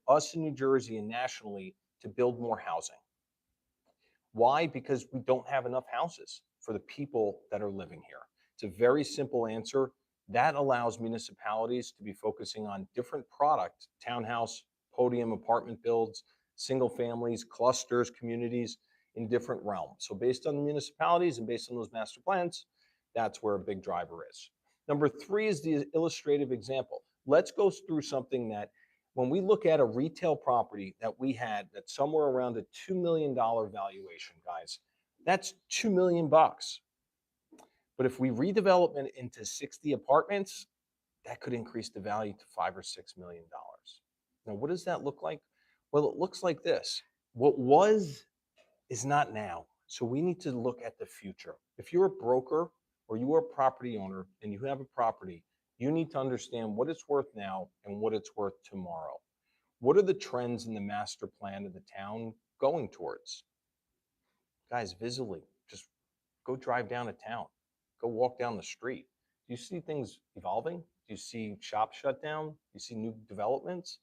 us in New Jersey and nationally to build more housing. Why? Because we don't have enough houses for the people that are living here. It's a very simple answer. That allows municipalities to be focusing on different product, townhouse, podium, apartment builds, single families, clusters, communities in different realms. So based on the municipalities and based on those master plans, that's where a big driver is. Number three is the illustrative example. Let's go through something that when we look at a retail property that we had that's somewhere around a $2 million valuation, guys, that's 2 million bucks. But if we redevelop it into 60 apartments, that could increase the value to 5 or 6 million dollars. Now, what does that look like? Well, it looks like this. What was is not now. So we need to look at the future. If you're a broker or you are a property owner and you have a property, you need to understand what it's worth now and what it's worth tomorrow. What are the trends in the master plan of the town going towards? Guys, visibly, just go drive down a town, go walk down the street. Do you see things evolving? Do you see shops shut down? Do you see new developments?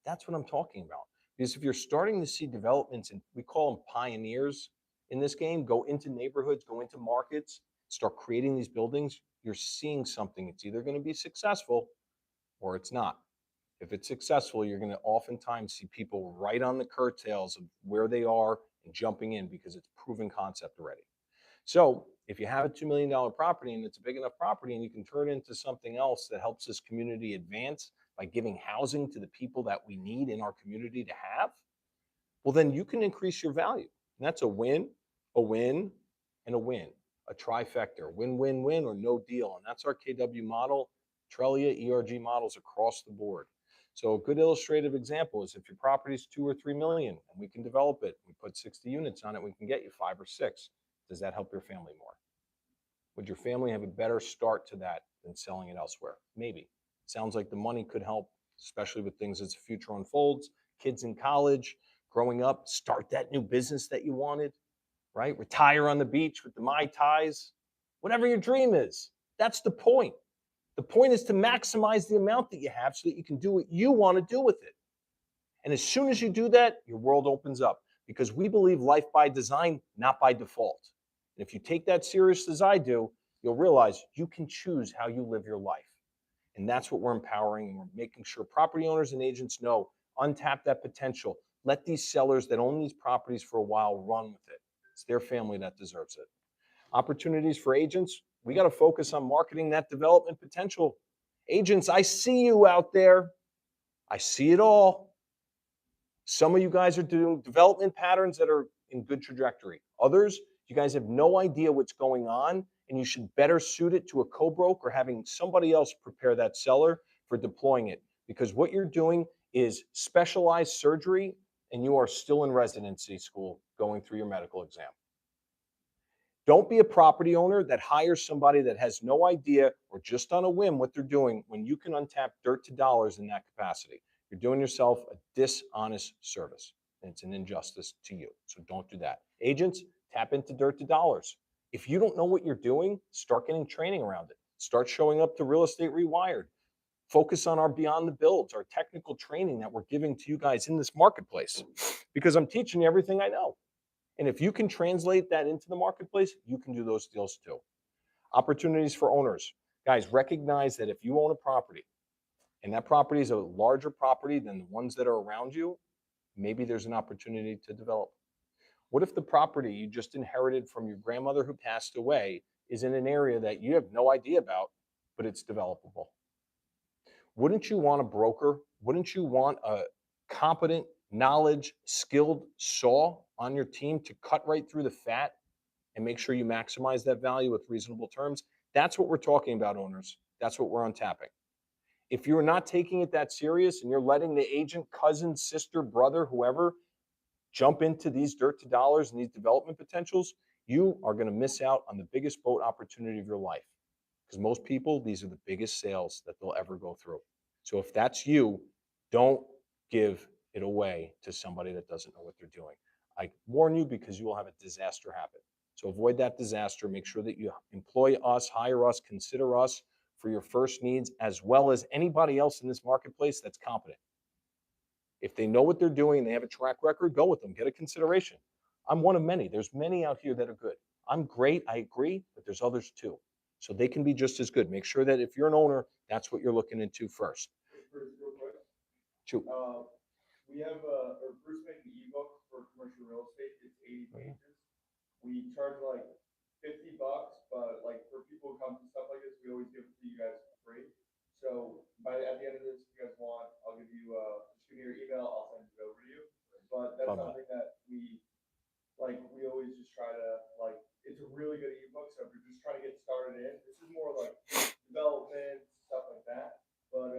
That's what I'm talking about. Because if you're starting to see developments, and we call them pioneers in this game, go into neighborhoods, go into markets, start creating these buildings, you're seeing something. It's either going to be successful or it's not. If it's successful, you're going to oftentimes see people right on the curtails of where they are and jumping in because it's proven concept already. So if you have a $2 million property and it's a big enough property and you can turn it into something else that helps this community advance by giving housing to the people that we need in our community to have, well, then you can increase your value. And that's a win, and a win, a trifecta, win, win, win, or no deal. And that's our KW model, Trelia ERG models across the board. So a good illustrative example is if your property is 2 or 3 million and we can develop it, we put 60 units on it, we can get you 5 or 6. Does that help your family more? Would your family have a better start to that than selling it elsewhere? Maybe. Sounds like the money could help, especially with things as the future unfolds. Kids in college, growing up, start that new business that you wanted, right? Retire on the beach with the Mai Tais, whatever your dream is. That's the point. The point is to maximize the amount that you have so that you can do what you want to do with it. And as soon as you do that, your world opens up because we believe life by design, not by default. And if you take that serious as I do, you'll realize you can choose how you live your life. And that's what we're empowering. And we're making sure property owners and agents know, untap that potential. Let these sellers that own these properties for a while run with it. It's their family that deserves it. Opportunities for agents, we got to focus on marketing that development potential. Agents, I see you out there. I see it all. Some of you guys are doing development patterns that are in good trajectory. Others, you guys have no idea what's going on, and you should better suit it to a co-broke or having somebody else prepare that seller for deploying it. Because what you're doing is specialized surgery, and you are still in residency school going through your medical exam. Don't be a property owner that hires somebody that has no idea or just on a whim what they're doing when you can untap dirt to dollars in that capacity. You're doing yourself a dishonest service, and it's an injustice to you. So don't do that. Agents, tap into dirt to dollars. If you don't know what you're doing, start getting training around it. Start showing up to Real Estate Rewired. Focus on our Beyond the Builds, our technical training that we're giving to you guys in this marketplace, because I'm teaching you everything I know. And if you can translate that into the marketplace, you can do those deals too. Opportunities for owners. Guys, recognize that if you own a property and that property is a larger property than the ones that are around you, maybe there's an opportunity to develop. What if the property you just inherited from your grandmother who passed away is in an area that you have no idea about, but it's developable? Wouldn't you want a broker? Wouldn't you want a competent, knowledge, skilled saw on your team to cut right through the fat and make sure you maximize that value with reasonable terms? That's what we're talking about, owners. That's what we're untapping. If you're not taking it that serious and you're letting the agent, cousin, sister, brother, whoever jump into these dirt to dollars and these development potentials, you are going to miss out on the biggest boat opportunity of your life. Because most people, these are the biggest sales that they'll ever go through. So if that's you, don't give it away to somebody that doesn't know what they're doing. I warn you because you will have a disaster happen. So avoid that disaster. Make sure that you employ us, hire us, consider us for your first needs, as well as anybody else in this marketplace that's competent. If they know what they're doing and they have a track record, go with them, get a consideration. I'm one of many. There's many out here that are good. I'm great, I agree, but there's others too. So they can be just as good. Make sure that if you're an owner, that's what you're looking into first. Real quick, Shoot. we have or Bruce made an ebook for commercial real estate. It's 80 pages. We charge like $50, but like for people who come to stuff like this, we always give it to you guys for free. So at the end of this, if you guys want, I'll give you just give me your email. I'll send it over to you. But that's something that we always just try to like. It's a really good ebook. So if you're just trying to get started in, this is more like development stuff like that. But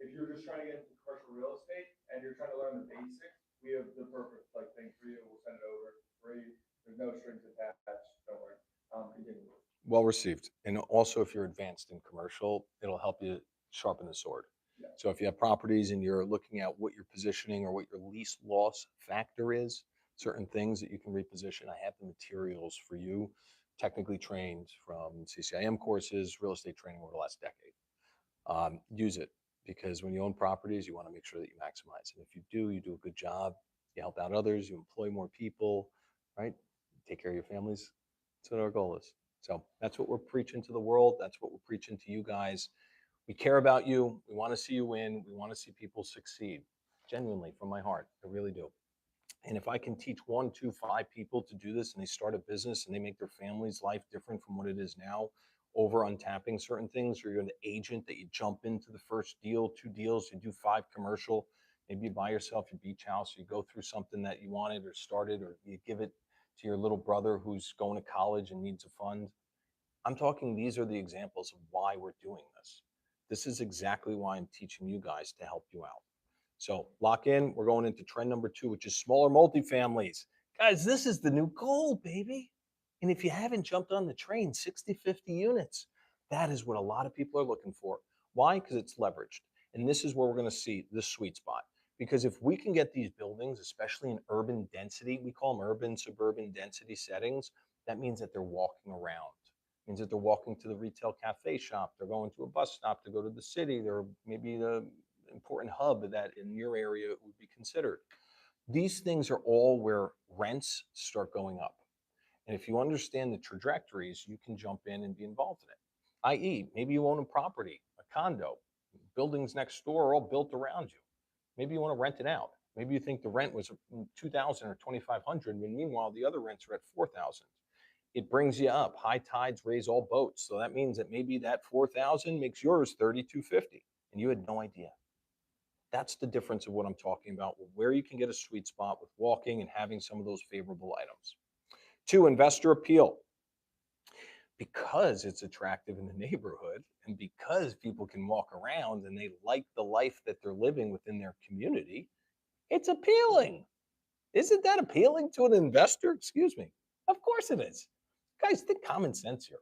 if you're just trying to get into commercial real estate and you're trying to learn the basics, we have the perfect like thing for you. We'll send it over for free. There's no strings attached. Don't worry. Continue. Well received. And also, if you're advanced in commercial, it'll help you sharpen the sword. Yeah. So if you have properties and you're looking at what your positioning or what your lease loss factor is, certain things that you can reposition, I have the materials for you, technically trained from CCIM courses, real estate training over the last decade. Use it, because when you own properties, you want to make sure that you maximize. And if you do a good job, you help out others, you employ more people, right? Take care of your families. That's what our goal is. So that's what we're preaching to the world. That's what we're preaching to you guys. We care about you. We want to see you win. We want to see people succeed. Genuinely, from my heart, I really do. And if I can teach 1, 2, 5 people to do this and they start a business and they make their family's life different from what it is now, over untapping certain things, or you're an agent that you jump into the first deal, 2 deals, you do 5 commercial, maybe you buy yourself your beach house, you go through something that you wanted or started, or you give it to your little brother who's going to college and needs a fund. I'm talking, these are the examples of why we're doing this. This is exactly why I'm teaching you guys to help you out. So lock in. We're going into trend number 2, which is smaller multifamilies. Guys, this is the new goal, baby. And if you haven't jumped on the train, 60, 50 units, that is what a lot of people are looking for. Why? Because it's leveraged. And this is where we're going to see the sweet spot. Because if we can get these buildings, especially in urban density, we call them urban, suburban density settings, that means that they're walking around. It means that they're walking to the retail cafe shop. They're going to a bus stop to go to the city. They're maybe the important hub that in your area would be considered. These things are all where rents start going up. And if you understand the trajectories, you can jump in and be involved in it. I.e., maybe you own a property, a condo, buildings next door are all built around you. Maybe you want to rent it out. Maybe you think the rent was $2,000 or $2,500, when meanwhile the other rents are at $4,000. It brings you up. High tides raise all boats. So that means that maybe that $4,000 makes yours $3,250, and you had no idea. That's the difference of what I'm talking about, where you can get a sweet spot with walking and having some of those favorable items. 2, investor appeal. Because it's attractive in the neighborhood and because people can walk around and they like the life that they're living within their community, it's appealing. Isn't that appealing to an investor? Excuse me. Of course it is. Guys, think common sense here.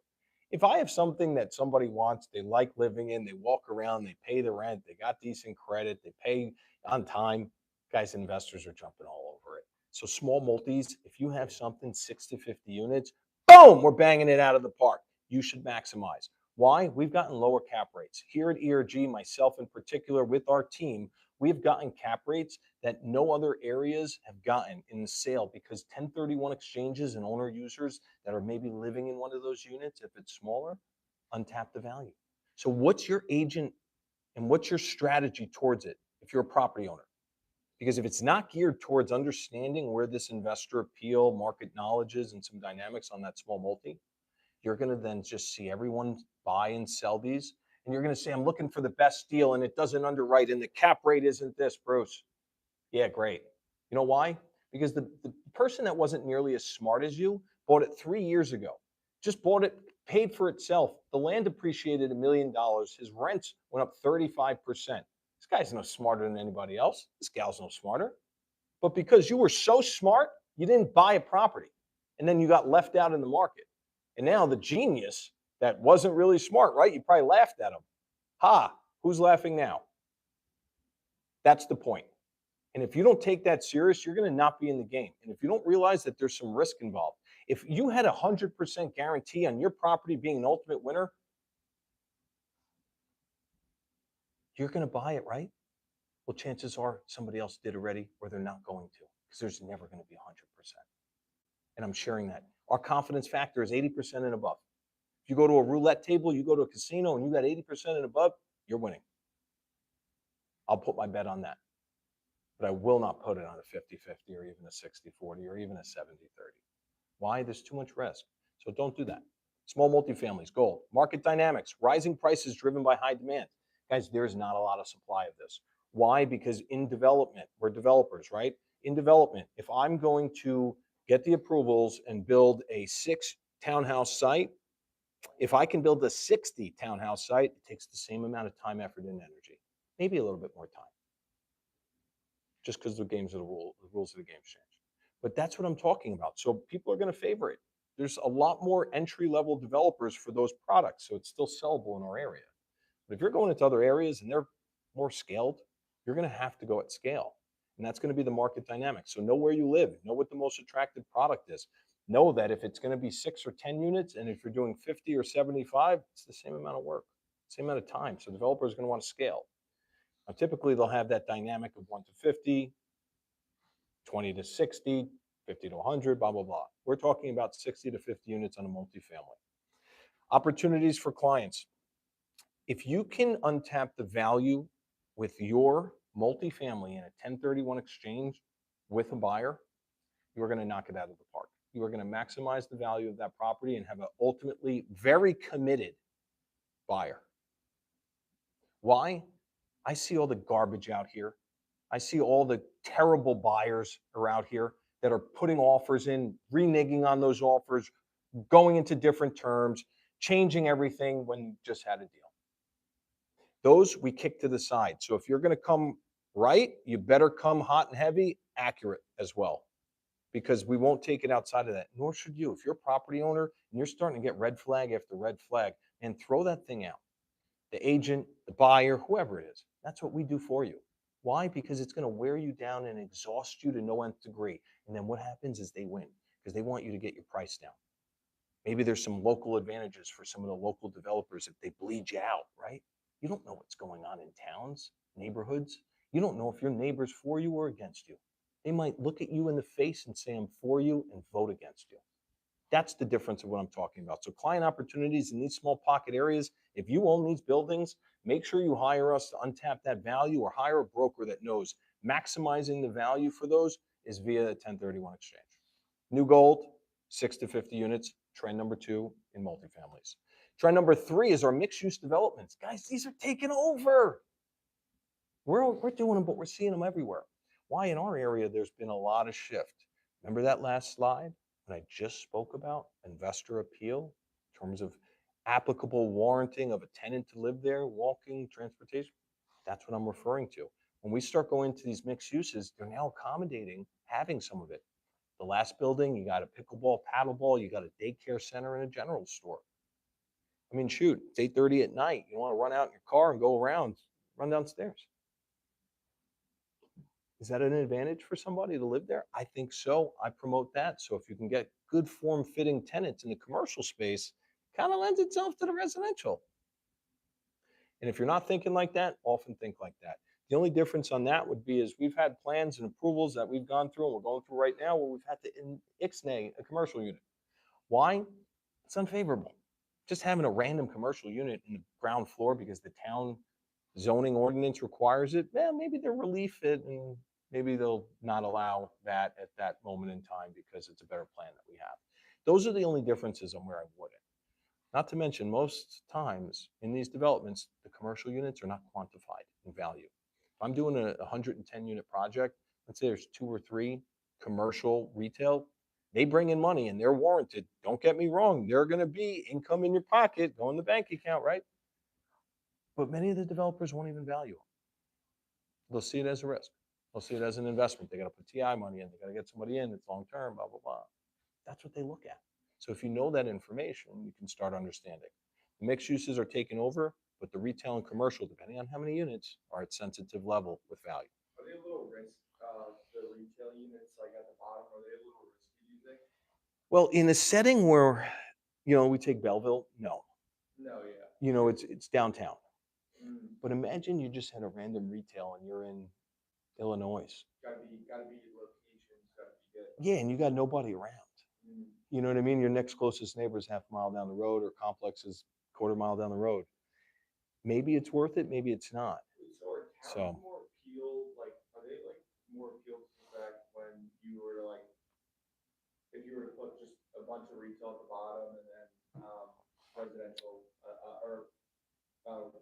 If I have something that somebody wants, they like living in, they walk around, they pay the rent, they got decent credit, they pay on time, guys, investors are jumping all over it. So small multis, if you have something 6 to 50 units, boom, we're banging it out of the park. You should maximize. Why? We've gotten lower cap rates. Here at ERG, myself in particular, with our team, we've gotten cap rates that no other areas have gotten in the sale, because 1031 exchanges and owner users that are maybe living in one of those units, if it's smaller, untap the value. So what's your agent and what's your strategy towards it if you're a property owner? Because if it's not geared towards understanding where this investor appeal, market knowledge is, and some dynamics on that small multi, you're going to then just see everyone buy and sell these. And you're going to say, I'm looking for the best deal and it doesn't underwrite and the cap rate isn't this, Bruce. Yeah, great. You know why? Because the person that wasn't nearly as smart as you bought it 3 years ago, just bought it, paid for itself. The land appreciated $1 million. His rents went up 35%. This guy's no smarter than anybody else. This gal's no smarter. But because you were so smart, you didn't buy a property. And then you got left out in the market. And now the genius that wasn't really smart, right? You probably laughed at him. Ha, who's laughing now? That's the point. And if you don't take that serious, you're going to not be in the game. And if you don't realize that there's some risk involved, if you had 100% guarantee on your property being an ultimate winner, you're going to buy it, right? Well, chances are somebody else did already, or they're not going to, because there's never going to be 100%. And I'm sharing that. Our confidence factor is 80% and above. If you go to a roulette table, you go to a casino, and you got 80% and above, you're winning. I'll put my bet on that. But I will not put it on a 50-50 or even a 60-40 or even a 70-30. Why? There's too much risk. So don't do that. Small multifamilies, gold. Market dynamics, rising prices driven by high demand. Guys, there's not a lot of supply of this. Why? Because in development, we're developers, right? In development, if I'm going to get the approvals and build a 6 townhouse site, if I can build a 60 townhouse site, it takes the same amount of time, effort, and energy. Maybe a little bit more time. Just because the rules of the game change. But that's what I'm talking about. So people are going to favor it. There's a lot more entry-level developers for those products, so it's still sellable in our area. But if you're going into other areas and they're more scaled, you're going to have to go at scale. And that's going to be the market dynamic. So know where you live, know what the most attractive product is. Know that if it's going to be 6 or 10 units, and if you're doing 50 or 75, it's the same amount of work, same amount of time. So developers are going to want to scale. Now, typically, they'll have that dynamic of 1 to 50, 20 to 60, 50 to 100, blah, blah, blah. We're talking about 60 to 50 units on a multifamily. Opportunities for clients. If you can untap the value with your multifamily in a 1031 exchange with a buyer, you're going to knock it out of the park. You are going to maximize the value of that property and have an ultimately very committed buyer. Why? I see all the garbage out here. I see all the terrible buyers are out here that are putting offers in, reneging on those offers, going into different terms, changing everything when you just had a deal. Those we kick to the side. So if you're going to come right, you better come hot and heavy, accurate as well, because we won't take it outside of that, nor should you. If you're a property owner and you're starting to get red flag after red flag, and throw that thing out. The agent, the buyer, whoever it is, that's what we do for you. Why? Because it's going to wear you down and exhaust you to no nth degree. And then what happens is they win because they want you to get your price down. Maybe there's some local advantages for some of the local developers if they bleed you out, right? You don't know what's going on in towns, neighborhoods. You don't know if your neighbor's for you or against you. They might look at you in the face and say, I'm for you, and vote against you. That's the difference of what I'm talking about. So client opportunities in these small pocket areas, if you own these buildings, make sure you hire us to untap that value, or hire a broker that knows maximizing the value for those is via a 1031 exchange. New gold, 6 to 50 units, trend number 2 in multifamilies. Trend number 3 is our mixed use developments. Guys, these are taking over. We're doing them, but we're seeing them everywhere. Why? In our area, there's been a lot of shift. Remember that last slide when I just spoke about investor appeal in terms of applicable warranting of a tenant to live there, walking, transportation? That's what I'm referring to. When we start going to these mixed uses, they're now accommodating having some of it. The last building, you got a pickleball, paddleball, you got a daycare center and a general store. I mean, shoot, it's 8:30 at night. You want to run out in your car and go around, run downstairs. Is that an advantage for somebody to live there? I think so. I promote that. So if you can get good form-fitting tenants in the commercial space, kind of lends itself to the residential. And if you're not thinking like that, often think like that. The only difference on that would be is we've had plans and approvals that we've gone through and we're going through right now where we've had to ixnay a commercial unit. Why? It's unfavorable. Just having a random commercial unit in the ground floor because the town zoning ordinance requires it, well, maybe they'll relief it and maybe they'll not allow that at that moment in time because it's a better plan that we have. Those are the only differences on where I wouldn't. Not to mention, most times in these developments, the commercial units are not quantified in value. If I'm doing a 110 unit project, let's say there's 2 or 3 commercial retail, they bring in money and they're warranted. Don't get me wrong, they're going to be income in your pocket, go in the bank account, right? But many of the developers won't even value them. They'll see it as a risk. They'll see it as an investment. They got to put TI money in. They got to get somebody in. It's long term, blah, blah, blah. That's what they look at. So if you know that information, you can start understanding. The mixed uses are taking over, but the retail and commercial, depending on how many units, are at sensitive level with value. Are they a little risk, the retail units, like at the bottom, are they a little risky, do you think? Well, in a setting where, we take Belleville, no. No, yeah. It's downtown. Mm. But imagine you just had a random retail and you're in Illinois. Gotta be locations, gotta be good. Yeah, and you got nobody around. Mm. You know what I mean? Your next closest neighbor is half a mile down the road or complex is quarter mile down the road. Maybe it's worth it, maybe it's not. So are towns So more appealed, like, are they like more appealed to the fact when you were to like, if you were to put just a bunch of retail at the bottom and then, residential, or, uh,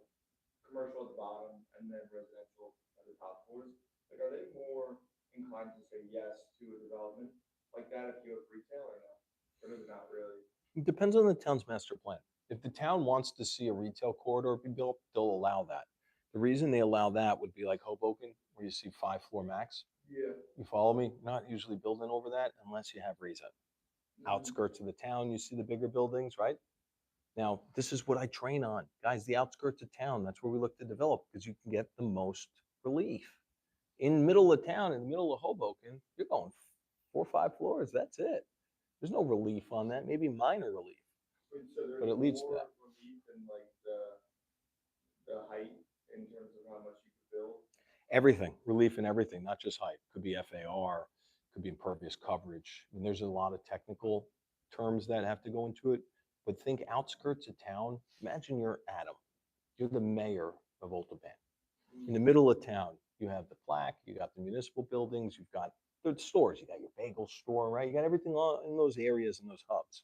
commercial at the bottom and then residential at the top floors? Like, are they more inclined to say yes to a development like that if you have retail or no? Or is it not really? it depends on the town's master plan. If the town wants to see a retail corridor be built, they'll allow that. The reason they allow that would be like Hoboken, where you see 5 floor max. Yeah. You follow me? Not usually building over that unless you have reason. Mm. Outskirts of the town, you see the bigger buildings, right? Now, this is what I train on. Guys, the outskirts of town, that's where we look to develop because you can get the most relief. In middle of town, in the middle of Hoboken, you're going 4 or 5 floors. That's it. There's no relief on that, maybe minor relief, Wait, so but there's it leads to more that. relief in like the height in terms of how much you could build? Everything, relief in everything, not just height. Could be FAR, could be impervious coverage. I mean, there's a lot of technical terms that have to go into it. But think outskirts of town. Imagine you're Adam. You're the mayor of Oltaban. In the middle of town, you have the plaque, you got the municipal buildings, you've got the stores, you got your bagel store, right? You got everything in those areas and those hubs.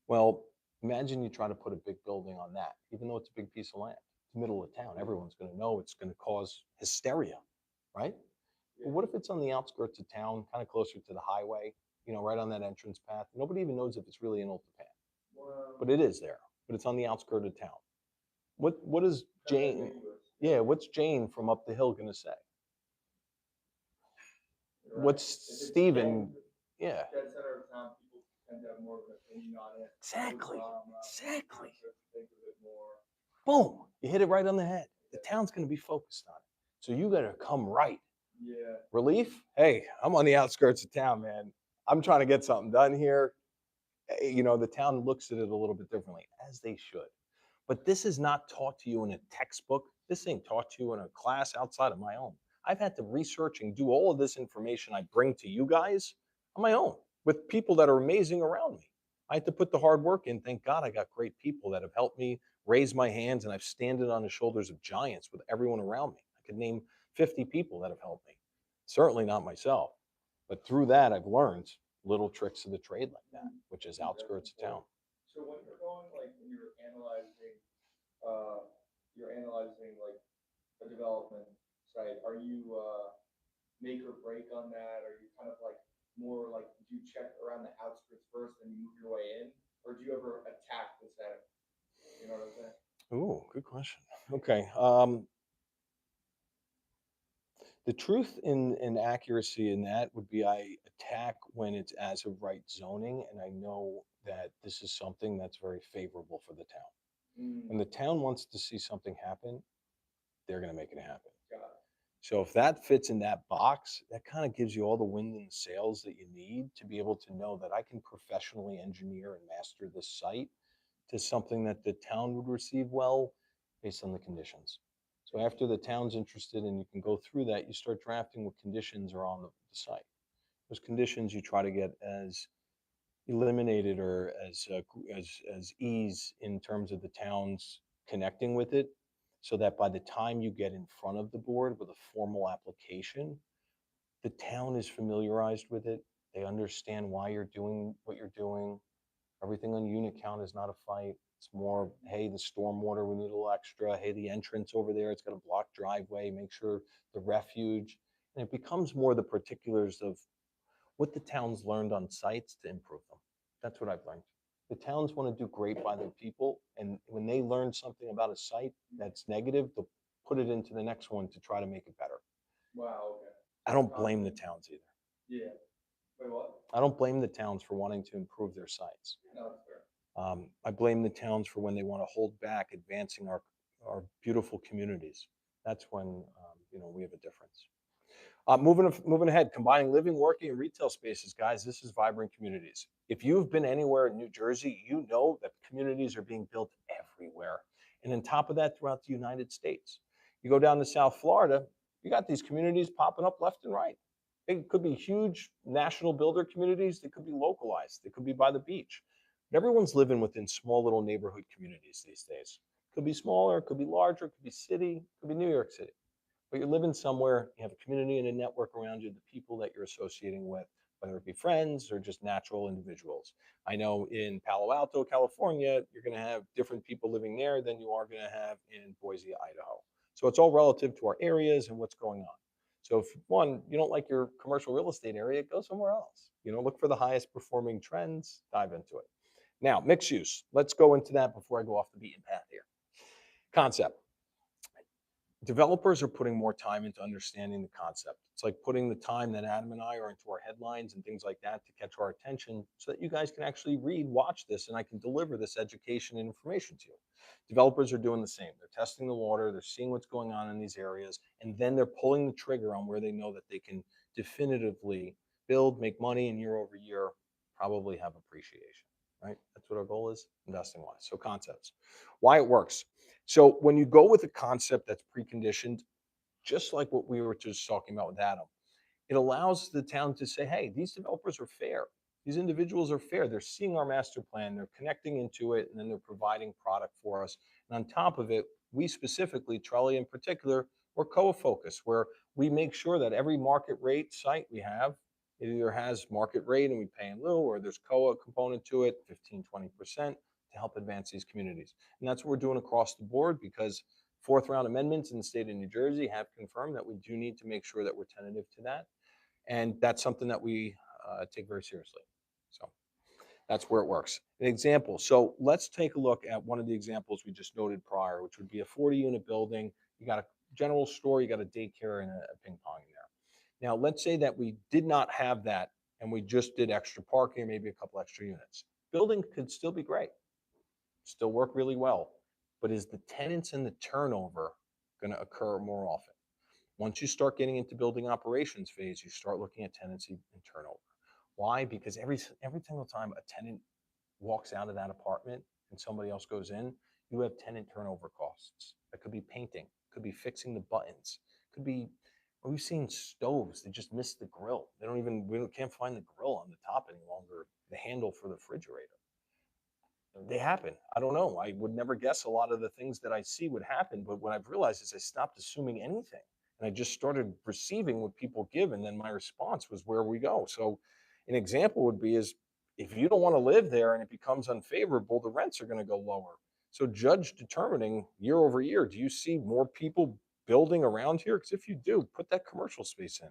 Well, imagine you try to put a big building on that, even though it's a big piece of land. It's the middle of town. Everyone's going to know it's going to cause hysteria, right? But what if it's on the outskirts of town, kind of closer to the highway, right on that entrance path? Nobody even knows if it's really in Oltapan, Well, but it is there. But it's on the outskirts of town. What is kind of Jane? ambiguous. Yeah, what's Jane from up the hill going to say? You're right. What's If it's Steven? dead- Yeah, dead center of town, people tend to have more of an opinion on it. exactly, Drama, exactly. Think of it more. Boom, you hit it right on the head. The town's going to be focused on it. So you got to come right. Yeah. Relief? Hey, I'm on the outskirts of town, man. I'm trying to get something done here. The town looks at it a little bit differently, as they should. But this is not taught to you in a textbook. This ain't taught to you in a class outside of my own. I've had to research and do all of this information I bring to you guys on my own with people that are amazing around me. I had to put the hard work in. Thank God I got great people that have helped me raise my hands, and I've standed on the shoulders of giants with everyone around me. I could name 50 people that have helped me. Certainly not myself. But through that, I've learned little tricks of the trade like that, which is outskirts of town. So when you're going, like, when you're analyzing like a development site, are you, make or break on that? Are you kind of like more like, do you check around the outskirts first and you move your way in? Or do you ever attack the center? You know what I'm saying? Ooh, good question. Okay. The truth and accuracy in that would be I attack when it's as of right zoning, and I know that this is something that's very favorable for the town. When the town wants to see something happen, they're going to make it happen. Got it. So if that fits in that box, that kind of gives you all the wind in the sails that you need to be able to know that I can professionally engineer and master this site to something that the town would receive well based on the conditions. So after the town's interested and you can go through that, you start drafting what conditions are on the site. Those conditions you try to get as eliminated or as ease in terms of the town's connecting with it, so that by the time you get in front of the board with a formal application, the town is familiarized with it. They understand why you're doing what you're doing. Everything on unit count is not a fight. It's more, hey, the stormwater, we need a little extra. Hey, the entrance over there, it's got a blocked driveway. Make sure the refuge. And it becomes more the particulars of what the town's learned on sites to improve them. That's what I've learned. The towns want to do great by their people. And when they learn something about a site that's negative, they'll put it into the next one to try to make it better. Wow, okay. I don't blame the towns either. Yeah. Wait, what? I don't blame the towns for wanting to improve their sites. No, that's fair. I blame the towns for when they want to hold back advancing our beautiful communities. That's when we have a difference. Moving ahead, combining living, working, and retail spaces, guys. This is vibrant communities. If you've been anywhere in New Jersey, you know that communities are being built everywhere, and on top of that, throughout the United States. You go down to South Florida, you got these communities popping up left and right. It could be huge national builder communities. They could be localized. They could be by the beach. But everyone's living within small little neighborhood communities these days. Could be smaller, it could be larger, it could be city, it could be New York City. But you're living somewhere, you have a community and a network around you, the people that you're associating with, whether it be friends or just natural individuals. I know in Palo Alto, California, you're going to have different people living there than you are going to have in Boise, Idaho. So it's all relative to our areas and what's going on. So if one, you don't like your commercial real estate area, go somewhere else. Look for the highest performing trends, dive into it. Now, mixed use. Let's go into that before I go off the beaten path here. Concept. Developers are putting more time into understanding the concept. It's like putting the time that Adam and I are into our headlines and things like that to catch our attention so that you guys can actually read, watch this, and I can deliver this education and information to you. Developers are doing the same. They're testing the water, they're seeing what's going on in these areas, and then they're pulling the trigger on where they know that they can definitively build, make money, and year over year probably have appreciation, right? That's what our goal is, investing wise. So concepts, why it works. So when you go with a concept that's preconditioned, just like what we were just talking about with Adam, it allows the town to say, hey, these developers are fair. These individuals are fair. They're seeing our master plan, they're connecting into it, and then they're providing product for us. And on top of it, we specifically, Trelli in particular, we're COA focused, where we make sure that every market rate site we have, it either has market rate and we pay in lieu, or there's COA component to it, 15, 20%, to help advance these communities. And that's what we're doing across the board because fourth round amendments in the state of New Jersey have confirmed that we do need to make sure that we're tentative to that. And that's something that we take very seriously. So that's where it works. An example. So let's take a look at one of the examples we just noted prior, which would be a 40-unit building. You got a general store, you got a daycare, and a ping pong in there. Now, let's say that we did not have that and we just did extra parking or maybe a couple extra units. Building could still be great, still work really well. But is the tenants and the turnover going to occur more often? Once you start getting into building operations phase, you start looking at tenancy and turnover. Why? Because every single time a tenant walks out of that apartment and somebody else goes in, you have tenant turnover costs. That could be painting, could be fixing the buttons, could be, we've seen stoves that just miss the grill. We can't find the grill on the top any longer, the handle for the refrigerator. They happen. I don't know. I would never guess a lot of the things that I see would happen, but what I've realized is I stopped assuming anything. And I just started receiving what people give, and then my response was where we go. So an example would be is if you don't want to live there and it becomes unfavorable, the rents are going to go lower. So judge determining year over year, do you see more people building around here? Because if you do, put that commercial space in.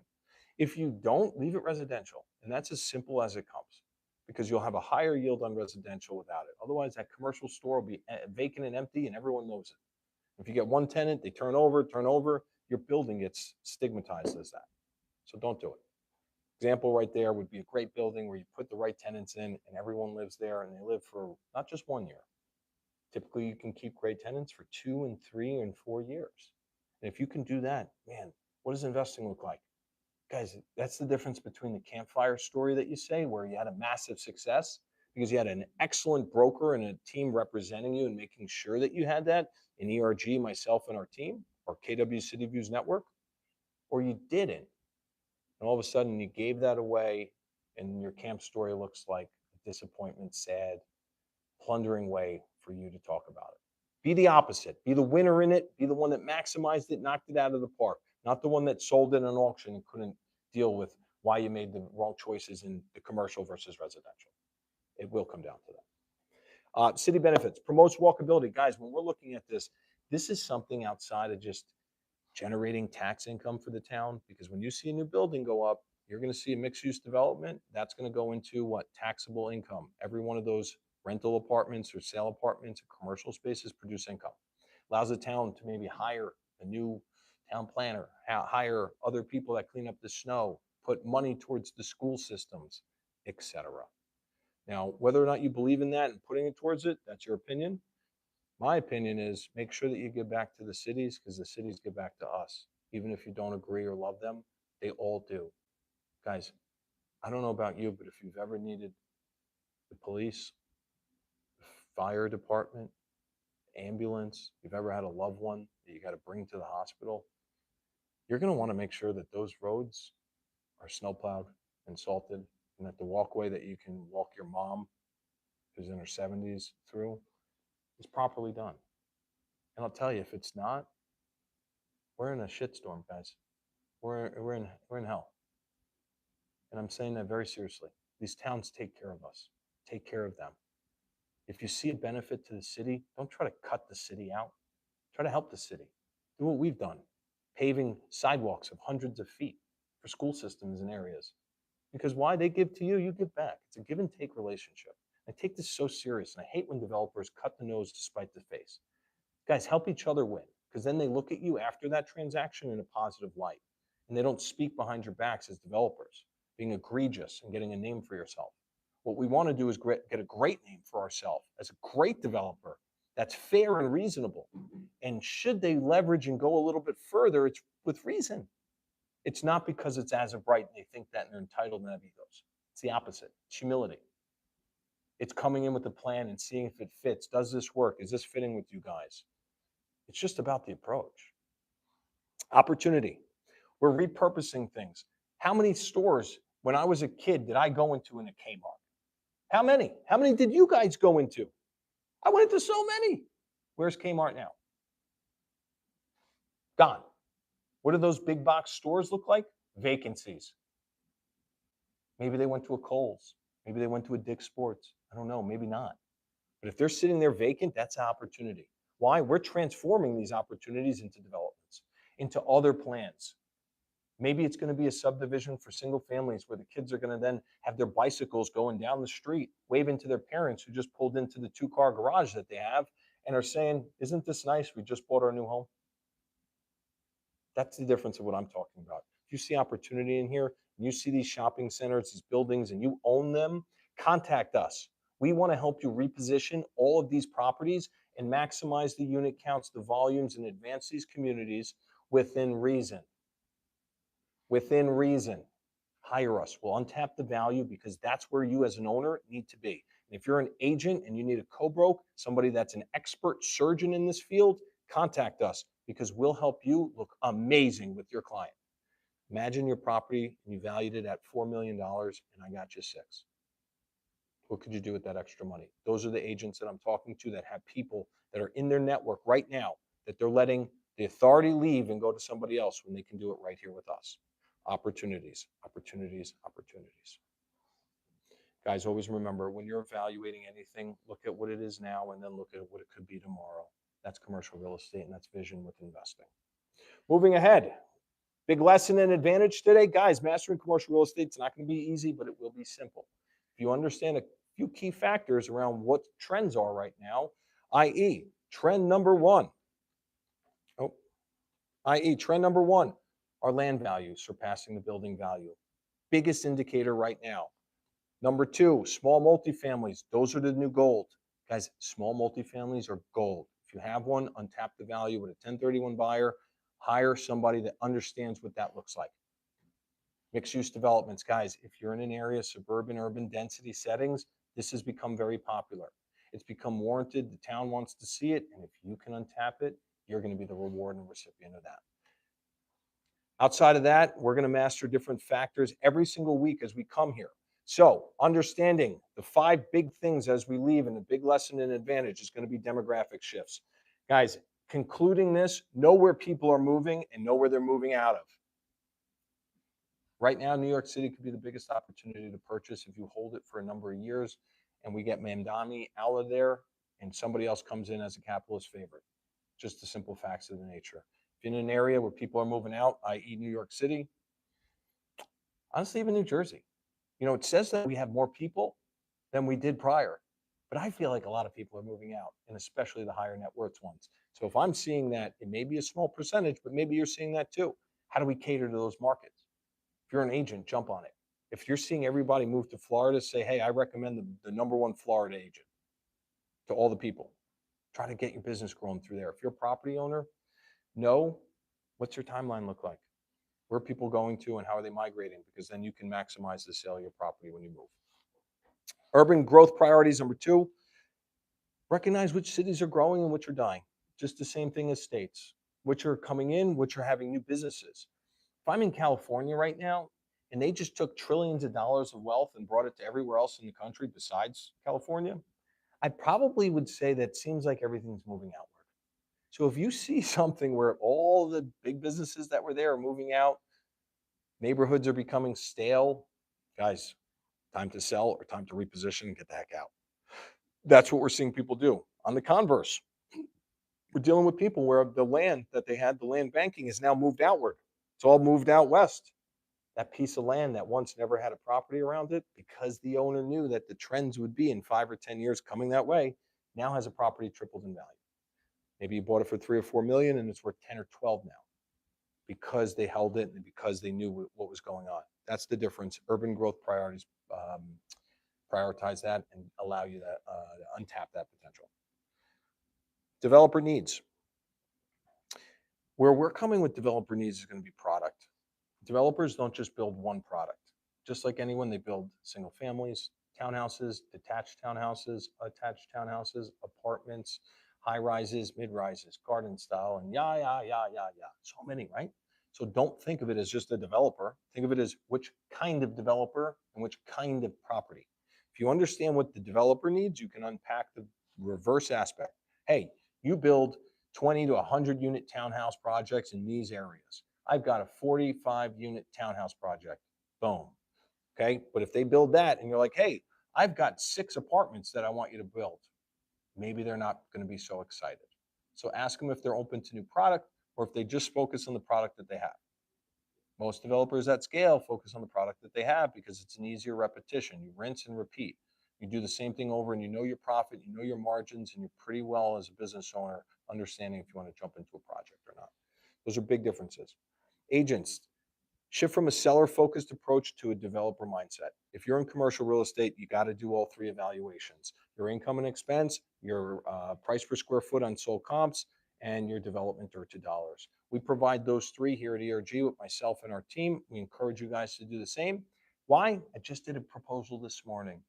If you don't, leave it residential. And that's as simple as it comes because you'll have a higher yield on residential without it. Otherwise, that commercial store will be vacant and empty and everyone knows it. If you get one tenant, they turn over, your building gets stigmatized as that. So don't do it. Example right there would be a great building where you put the right tenants in and everyone lives there and they live for not just 1 year. Typically, you can keep great tenants for 2 and 3 and 4 years. And if you can do that, man, what does investing look like? Guys, that's the difference between the campfire story that you say, where you had a massive success because you had an excellent broker and a team representing you and making sure that you had that in ERG, myself and our team, or KW City Views Network, or you didn't. And all of a sudden you gave that away and your camp story looks like a disappointment, sad, plundering way for you to talk about it. Be the opposite. Be the winner in it. Be the one that maximized it, knocked it out of the park, not the one that sold it in an auction and couldn't deal with why you made the wrong choices in the commercial versus residential. It will come down to that. City benefits, promotes walkability. Guys, when we're looking at this, this is something outside of just generating tax income for the town, because when you see a new building go up, you're going to see a mixed use development. That's going to go into what? Taxable income. Every one of those rental apartments or sale apartments or commercial spaces produce income. Allows the town to maybe hire a new town planner, hire other people that clean up the snow, put money towards the school systems, etc. Now, whether or not you believe in that and putting it towards it, that's your opinion. My opinion is make sure that you give back to the cities because the cities give back to us. Even if you don't agree or love them, they all do. Guys, I don't know about you, but if you've ever needed the police, the fire department, ambulance, you've ever had a loved one that you got to bring to the hospital, you're going to want to make sure that those roads are snowplowed and salted, and that the walkway that you can walk your mom, who's in her 70s, through is properly done. And I'll tell you, if it's not, we're in a shitstorm, guys. We're in hell. And I'm saying that very seriously. These towns take care of us. Take care of them. If you see a benefit to the city, don't try to cut the city out. Try to help the city. Do what we've done, paving sidewalks of hundreds of feet for school systems in areas. Because why? They give to you, you give back. It's a give and take relationship. I take this so serious, and I hate when developers cut the nose to spite the face. Guys, help each other win, because then they look at you after that transaction in a positive light, and they don't speak behind your backs as developers, being egregious and getting a name for yourself. What we want to do is get a great name for ourselves as a great developer that's fair and reasonable. And should they leverage and go a little bit further, it's with reason. It's not because it's as of right and they think that and they're entitled and have egos. It's the opposite. It's humility. It's coming in with a plan and seeing if it fits. Does this work? Is this fitting with you guys? It's just about the approach. Opportunity. We're repurposing things. How many stores when I was a kid did I go into in a Kmart? How many? How many did you guys go into? I went into so many. Where's Kmart now? Gone. What do those big box stores look like? Vacancies. Maybe they went to a Kohl's. Maybe they went to a Dick's Sports. I don't know, maybe not. But if they're sitting there vacant, that's an opportunity. Why? We're transforming these opportunities into developments, into other plans. Maybe it's going to be a subdivision for single families where the kids are going to then have their bicycles going down the street, waving to their parents who just pulled into the 2-car garage that they have and are saying, isn't this nice? We just bought our new home. That's the difference of what I'm talking about. If you see opportunity in here, and you see these shopping centers, these buildings, and you own them, contact us. We want to help you reposition all of these properties and maximize the unit counts, the volumes, and advance these communities within reason. Within reason. Hire us. We'll untap the value because that's where you as an owner need to be. And if you're an agent and you need a co-broke, somebody that's an expert surgeon in this field, contact us because we'll help you look amazing with your client. Imagine your property and you valued it at $4 million and I got you 6. What could you do with that extra money? Those are the agents that I'm talking to that have people that are in their network right now that they're letting the authority leave and go to somebody else when they can do it right here with us. Opportunities, opportunities, opportunities. Guys, always remember when you're evaluating anything, look at what it is now and then look at what it could be tomorrow. That's commercial real estate and that's vision with investing. Moving ahead, big lesson and advantage today. Guys, mastering commercial real estate, it's not going to be easy, but it will be simple. If you understand a few key factors around what trends are right now, i.e. trend number one, our land value surpassing the building value. Biggest indicator right now. Number 2, small multifamilies. Those are the new gold. Guys, small multifamilies are gold. If you have one, untap the value with a 1031 buyer. Hire somebody that understands what that looks like. Mixed-use developments. Guys, if you're in an area, suburban, urban density settings, this has become very popular. It's become warranted. The town wants to see it. And if you can untap it, you're going to be the reward and recipient of that. Outside of that, we're going to master different factors every single week as we come here. So understanding the 5 big things as we leave and the big lesson and advantage is going to be demographic shifts. Guys, concluding this, know where people are moving and know where they're moving out of. Right now, New York City could be the biggest opportunity to purchase if you hold it for a number of years and we get Mamdani out of there and somebody else comes in as a capitalist favorite. Just the simple facts of the nature. If you're in an area where people are moving out, i.e. New York City, honestly, even New Jersey. You know, it says that we have more people than we did prior, but I feel like a lot of people are moving out, and especially the higher net worth ones. So if I'm seeing that, it may be a small percentage, but maybe you're seeing that too. How do we cater to those markets? If you're an agent, jump on it. If you're seeing everybody move to Florida, say, hey, I recommend the number 1 Florida agent to all the people. Try to get your business growing through there. If you're a property owner, know what's your timeline look like? Where are people going to and how are they migrating? Because then you can maximize the sale of your property when you move. Urban growth priorities, number 2. Recognize which cities are growing and which are dying. Just the same thing as states, which are coming in, which are having new businesses. If I'm in California right now and they just took trillions of dollars of wealth and brought it to everywhere else in the country besides California, I probably would say that seems like everything's moving outward. So if you see something where all the big businesses that were there are moving out, neighborhoods are becoming stale, guys, time to sell or time to reposition and get the heck out. That's what we're seeing people do. On the converse, we're dealing with people where the land that they had, the land banking, is now moved outward. It's all moved out west. That piece of land that once never had a property around it, because the owner knew that the trends would be in 5 or 10 years coming that way, now has a property tripled in value. Maybe you bought it for 3 or 4 million and it's worth 10 or 12 now because they held it and because they knew what was going on. That's the difference. Urban growth priorities prioritize that and allow you to untap that potential. Developer needs. Where we're coming with developer needs is going to be product. Developers don't just build one product. Just like anyone, they build single families, townhouses, detached townhouses, attached townhouses, apartments, high rises, mid rises, garden style, and so many, right? So don't think of it as just a developer. Think of it as which kind of developer and which kind of property. If you understand what the developer needs, you can unpack the reverse aspect. Hey, you build 20 to 100 unit townhouse projects in these areas. I've got a 45 unit townhouse project. Boom. Okay. But if they build that and you're like, hey, I've got 6 apartments that I want you to build, maybe they're not going to be so excited. So ask them if they're open to new product or if they just focus on the product that they have. Most developers at scale focus on the product that they have because it's an easier repetition. You rinse and repeat. You do the same thing over and you know your profit, you know your margins, and you're pretty well as a business owner understanding if you want to jump into a project or not. Those are big differences. Agents, shift from a seller-focused approach to a developer mindset. If you're in commercial real estate, you got to do all 3 evaluations: your income and expense, your price per square foot on sold comps, and your development dirt to dollars. We provide those 3 here at ERG with myself and our team. We encourage you guys to do the same. Why? I just did a proposal this morning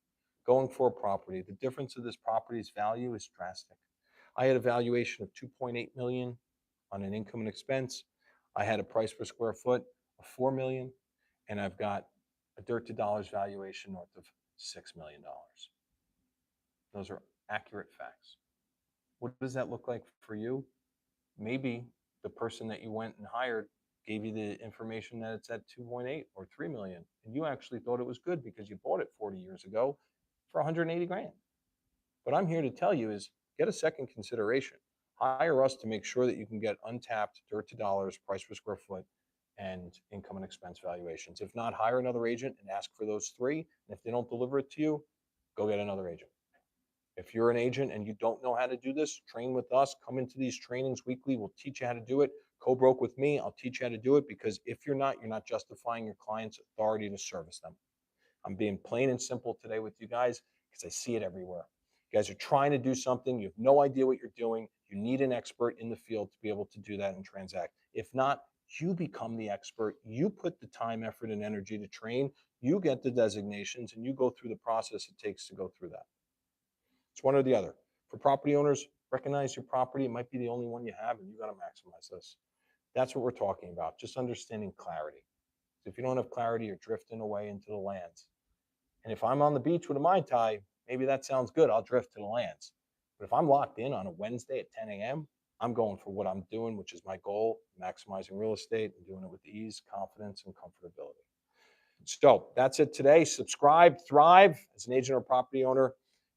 going for a property. The difference of this property's value is drastic. I had a valuation of 2.8 million on an income and expense. I had a price per square foot of 4 million, and I've got a dirt to dollars valuation north of $6 million. Those are accurate facts. What does that look like for you? Maybe the person that you went and hired gave you the information that it's at 2.8 or 3 million, and you actually thought it was good because you bought it 40 years ago for 180 grand. What I'm here to tell you is get a second consideration. Hire us to make sure that you can get untapped dirt to dollars, price per square foot, and income and expense valuations. If not, hire another agent and ask for those 3. And if they don't deliver it to you, go get another agent. If you're an agent and you don't know how to do this, train with us. Come into these trainings weekly. We'll teach you how to do it. Co-broke with me. I'll teach you how to do it, because if you're not justifying your client's authority to service them. I'm being plain and simple today with you guys because I see it everywhere. You guys are trying to do something. You have no idea what you're doing. You need an expert in the field to be able to do that and transact. If not, you become the expert. You put the time, effort, and energy to train. You get the designations and you go through the process it takes to go through that. It's one or the other. For property owners, recognize your property. It might be the only one you have, and you got to maximize this. That's what we're talking about. Just understanding clarity. If you don't have clarity, you're drifting away into the lands. And if I'm on the beach with a Mai Tai, maybe that sounds good. I'll drift to the lands. But if I'm locked in on a Wednesday at 10 a.m., I'm going for what I'm doing, which is my goal, maximizing real estate and doing it with ease, confidence, and comfortability. So that's it today. Subscribe, thrive as an agent or property owner.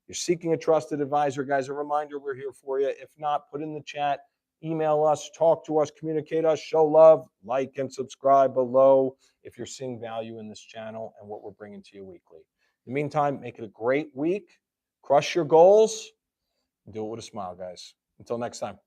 You're seeking a trusted advisor, guys. A reminder, we're here for you. If not, put in the chat, email us, talk to us, communicate us, show love, like and subscribe below if you're seeing value in this channel and what we're bringing to you weekly. In the meantime, make it a great week. Crush your goals and do it with a smile, guys. Until next time.